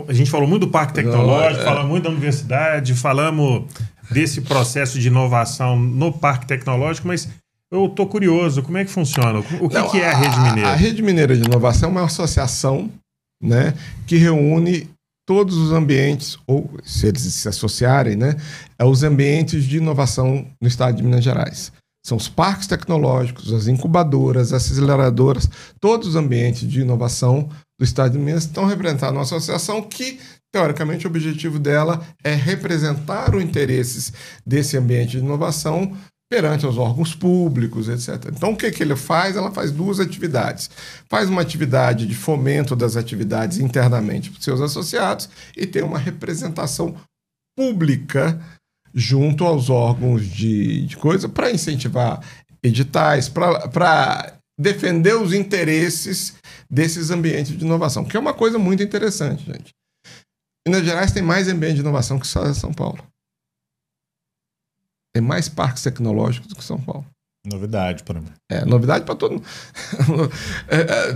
A gente falou muito do Parque Tecnológico, falamos muito da universidade, falamos desse processo de inovação no Parque Tecnológico, mas eu estou curioso, como é que funciona? O que é a Rede Mineira? A Rede Mineira de Inovação é uma associação, né, que reúne todos os ambientes, ou se eles se associarem, né, os ambientes de inovação no estado de Minas Gerais. São os parques tecnológicos, as incubadoras, as aceleradoras, todos os ambientes de inovação do estado de Minas estão representados numa associação que, teoricamente, o objetivo dela é representar os interesses desse ambiente de inovação perante os órgãos públicos, etc. Então, o que ele faz? Ela faz duas atividades. Faz uma atividade de fomento das atividades internamente para os seus associados e tem uma representação pública junto aos órgãos de coisa para incentivar editais, para defender os interesses desses ambientes de inovação, que é uma coisa muito interessante, gente. Minas Gerais tem mais ambiente de inovação que São Paulo. Tem mais parques tecnológicos do que São Paulo. Novidade para mim. É, novidade para todo mundo.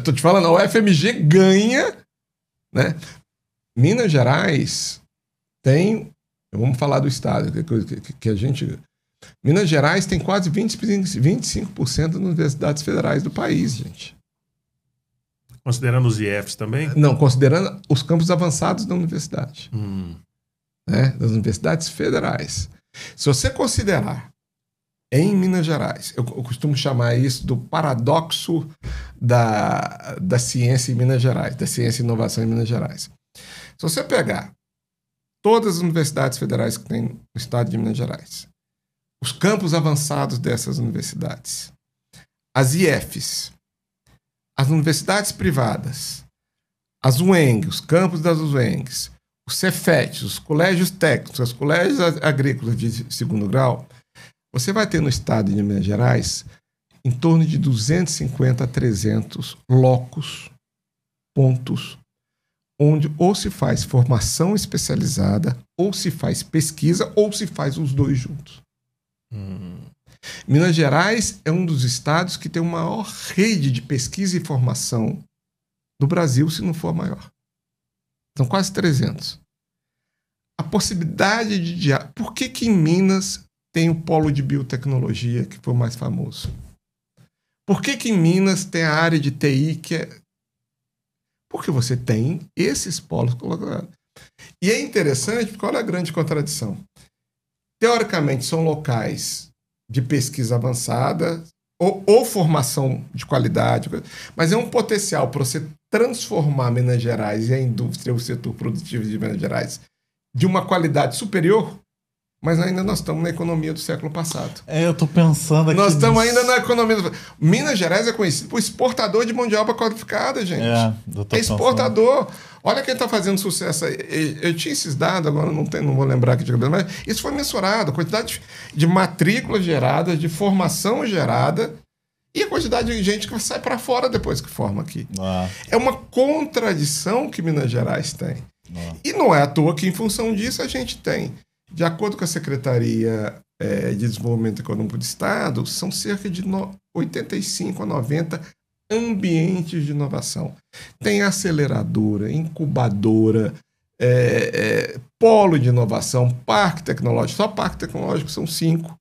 Tô te falando, a UFMG ganha, né? Minas Gerais tem... Vamos falar do estado, que a gente... Minas Gerais tem quase 25% das universidades federais do país, gente. Considerando os IFs também? Não, considerando os campos avançados da universidade. Né? Das universidades federais. Se você considerar em Minas Gerais, eu costumo chamar isso do paradoxo da ciência em Minas Gerais, da ciência e inovação em Minas Gerais. Se você pegar todas as universidades federais que tem no estado de Minas Gerais, os campos avançados dessas universidades, as IFs, as universidades privadas, as UENG, os campos das UENGs, os Cefetes, os colégios técnicos, os colégios agrícolas de segundo grau, você vai ter no estado de Minas Gerais em torno de 250 a 300 locos, pontos, onde ou se faz formação especializada, ou se faz pesquisa, ou se faz os dois juntos. Minas Gerais é um dos estados que tem a maior rede de pesquisa e formação do Brasil, se não for a maior. São quase 300. A possibilidade de... Por que em Minas tem o polo de biotecnologia, que foi o mais famoso? Por que em Minas tem a área de TI, que é... Porque você tem esses polos colocados. E é interessante, porque olha a grande contradição. Teoricamente, são locais de pesquisa avançada ou formação de qualidade, mas é um potencial para você transformar Minas Gerais e a indústria, o setor produtivo de Minas Gerais, de uma qualidade superior, mas ainda nós estamos na economia do século passado. Eu estou pensando aqui. Nós estamos ainda na economia do... Minas Gerais é conhecido por exportador de mão de obra qualificada, gente. É exportador. Olha quem está fazendo sucesso aí. Eu tinha esses dados, agora não vou lembrar aqui de cabeça, mas isso foi mensurado. A quantidade de matrículas geradas, de formação gerada e a quantidade de gente que sai para fora depois que forma aqui. É uma contradição que Minas Gerais tem. E não é à toa que, em função disso, a gente tem, de acordo com a Secretaria de Desenvolvimento Econômico do Estado, são cerca de 85 a 90 ambientes de inovação. Tem aceleradora, incubadora, polo de inovação, parque tecnológico. Só parque tecnológico são 5.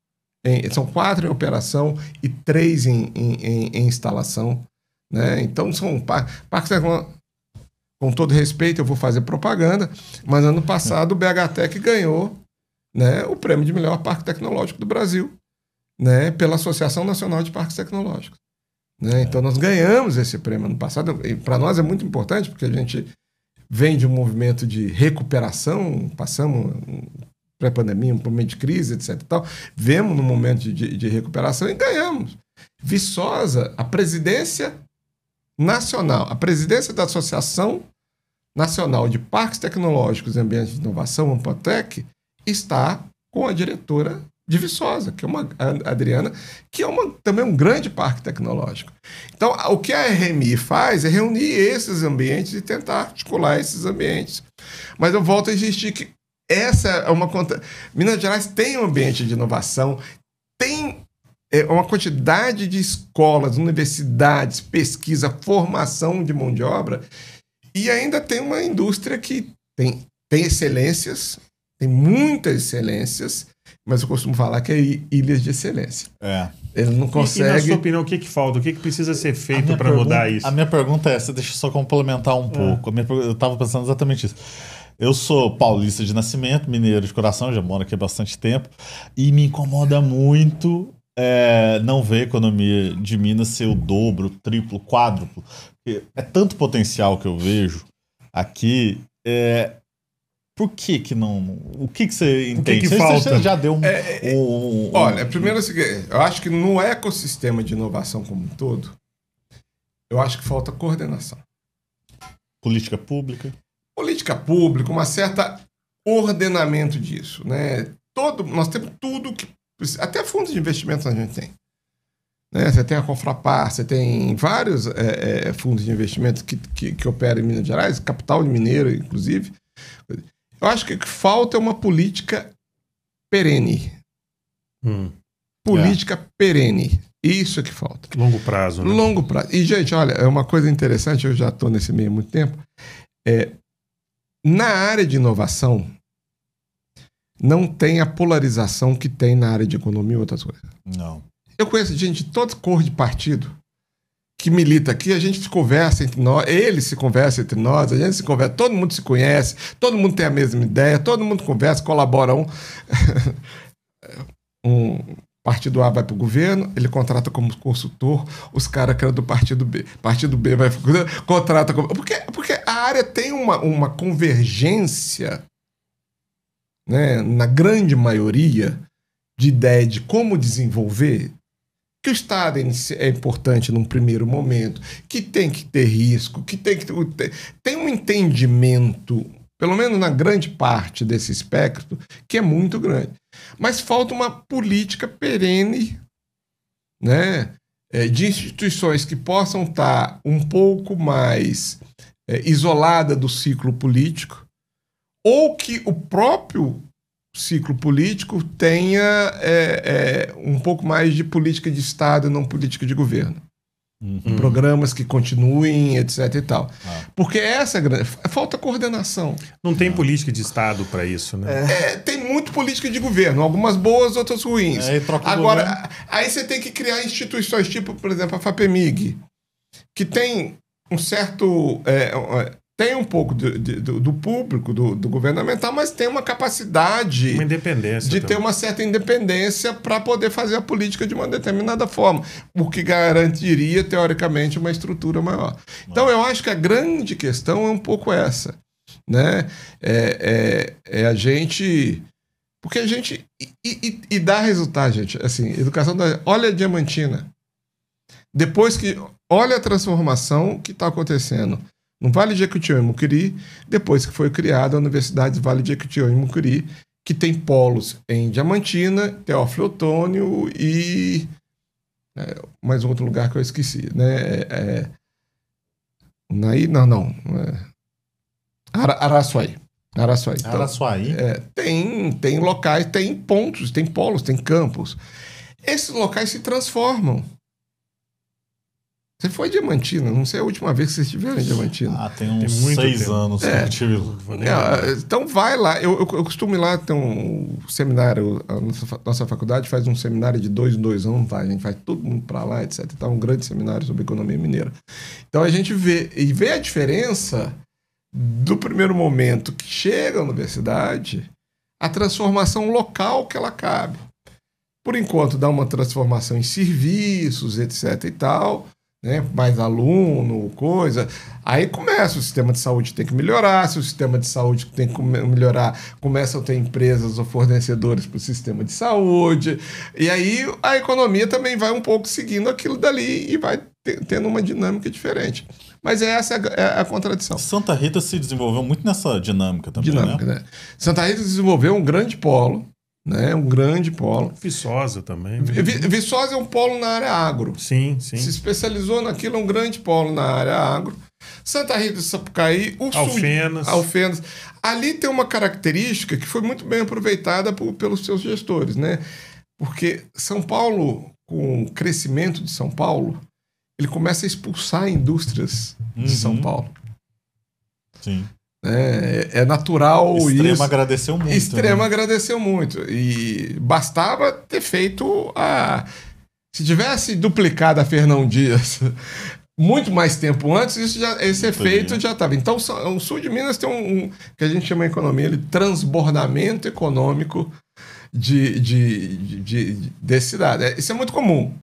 São 4 em operação e 3 em instalação. Né? Então, são parques tecnológicos. Com todo respeito, eu vou fazer propaganda, mas ano passado o BHTEC ganhou, né, o prêmio de melhor parque tecnológico do Brasil, né, pela Associação Nacional de Parques Tecnológicos. Né? Então, nós ganhamos esse prêmio ano passado, e para nós é muito importante, porque a gente vem de um movimento de recuperação, passamos pré-pandemia, um momento de crise, etc. E tal, vemos no momento de recuperação e ganhamos. Viçosa, a presidência nacional, a presidência da Associação Nacional de Parques Tecnológicos e Ambientes de Inovação, ANPATEC, está com a diretora de Viçosa, que é a Adriana, que é também um grande parque tecnológico. Então, o que a RMI faz é reunir esses ambientes e tentar articular esses ambientes. Mas eu volto a insistir que essa é uma conta... Minas Gerais tem um ambiente de inovação, tem uma quantidade de escolas, universidades, pesquisa, formação de mão de obra, e ainda tem uma indústria que Tem excelências, tem muitas excelências, mas eu costumo falar que é ilhas de excelência. Ele não consegue... E na sua opinião, o que falta? O que precisa ser feito para mudar isso? A minha pergunta é essa, deixa eu só complementar um pouco. Eu estava pensando exatamente isso. Eu sou paulista de nascimento, mineiro de coração, já moro aqui há bastante tempo, e me incomoda muito não ver a economia de Minas ser o dobro, triplo, quádruplo. É tanto potencial que eu vejo aqui. Por que não... O que você entende? O que falta? Você já deu Olha, primeiro é o seguinte, eu acho que no ecossistema de inovação como um todo, eu acho que falta coordenação. Política pública? Política pública, uma certa ordenamento disso, né? Nós temos tudo que... Até fundos de investimento a gente tem. Né? Você tem a Confrapar, você tem vários fundos de investimento que operam em Minas Gerais, capital de mineiro, inclusive. Eu acho que o que falta é uma política perene. Política perene. Isso é que falta. Longo prazo, né? Longo prazo. E, gente, olha, é uma coisa interessante, eu já estou nesse meio há muito tempo. Na área de inovação, não tem a polarização que tem na área de economia e outras coisas. Não. Eu conheço gente de toda cor de partido que milita aqui, a gente se conversa entre nós, eles se conversam entre nós, a gente se conversa, todo mundo se conhece, todo mundo tem a mesma ideia, todo mundo conversa, colabora. Um partido A vai para o governo, ele contrata como consultor os caras que eram do partido B. Partido B vai contrata como... Porque a área tem uma convergência, né, na grande maioria, de ideia de como desenvolver, que o Estado é importante num primeiro momento, que tem que ter risco, que tem um entendimento, pelo menos na grande parte desse espectro, que é muito grande. Mas falta uma política perene, né, de instituições que possam estar um pouco mais isolada do ciclo político, ou que o próprio ciclo político tenha um pouco mais de política de Estado e não política de governo. Programas que continuem, etc e tal. Porque essa é grande... Falta coordenação. Não tem política de Estado para isso, né? Tem muito política de governo, algumas boas, outras ruins. Agora, aí você tem que criar instituições tipo, por exemplo, a FAPEMIG, que tem um certo... tem um pouco do público, do governamental, mas tem uma capacidade uma independência de ter uma certa independência para poder fazer a política de uma determinada forma, o que garantiria, teoricamente, uma estrutura maior. Então, eu acho que a grande questão é um pouco essa, né? A gente... Porque a gente... E dá resultado, gente. Assim, educação... Olha a Diamantina. Depois que... Olha a transformação que está acontecendo no Vale de Jequitinhonha e Mucuri, depois que foi criada a Universidade do Vale de Jequitinhonha e Mucuri, que tem polos em Diamantina, Teófilo Otônio e mais um outro lugar que eu esqueci, né? Araçuaí. Então, Araçuaí? Tem locais, tem pontos, tem polos, tem campos. Esses locais se transformam. Você foi em Diamantina, não sei a última vez que vocês estiveram em Diamantina. Tem uns 6 anos que eu tive. Então vai lá, eu costumo ir lá, tem um seminário, a nossa faculdade faz um seminário de 2 em 2 anos, a gente vai todo mundo para lá, etc. Tá um grande seminário sobre economia mineira. Então a gente vê a diferença do primeiro momento que chega à universidade, a transformação local que ela cabe. Por enquanto dá uma transformação em serviços, etc. e tal, né? Mais aluno, coisa. Aí começa, o sistema de saúde tem que melhorar, se o sistema de saúde tem que melhorar, começam a ter empresas ou fornecedores para o sistema de saúde, e aí a economia também vai um pouco seguindo aquilo dali e vai tendo uma dinâmica diferente. Mas essa é a contradição. Santa Rita se desenvolveu muito nessa dinâmica também, né? Santa Rita desenvolveu um grande polo, né? Um grande polo. Viçosa também. Viçosa é um polo na área agro. Sim. Se especializou naquilo, é um grande polo na área agro. Santa Rita de Sapucaí, Alfenas. Ali tem uma característica que foi muito bem aproveitada pelos seus gestores, né? Porque São Paulo, com o crescimento de São Paulo, ele começa a expulsar indústrias de São Paulo. Sim. É natural isso. Extrema agradeceu muito. Extrema agradeceu muito. E bastava ter feito a... Se tivesse duplicado a Fernão Dias muito mais tempo antes, esse efeito já estava. Então, o sul de Minas tem um que a gente chama em economia de transbordamento econômico de cidade. Isso é muito comum.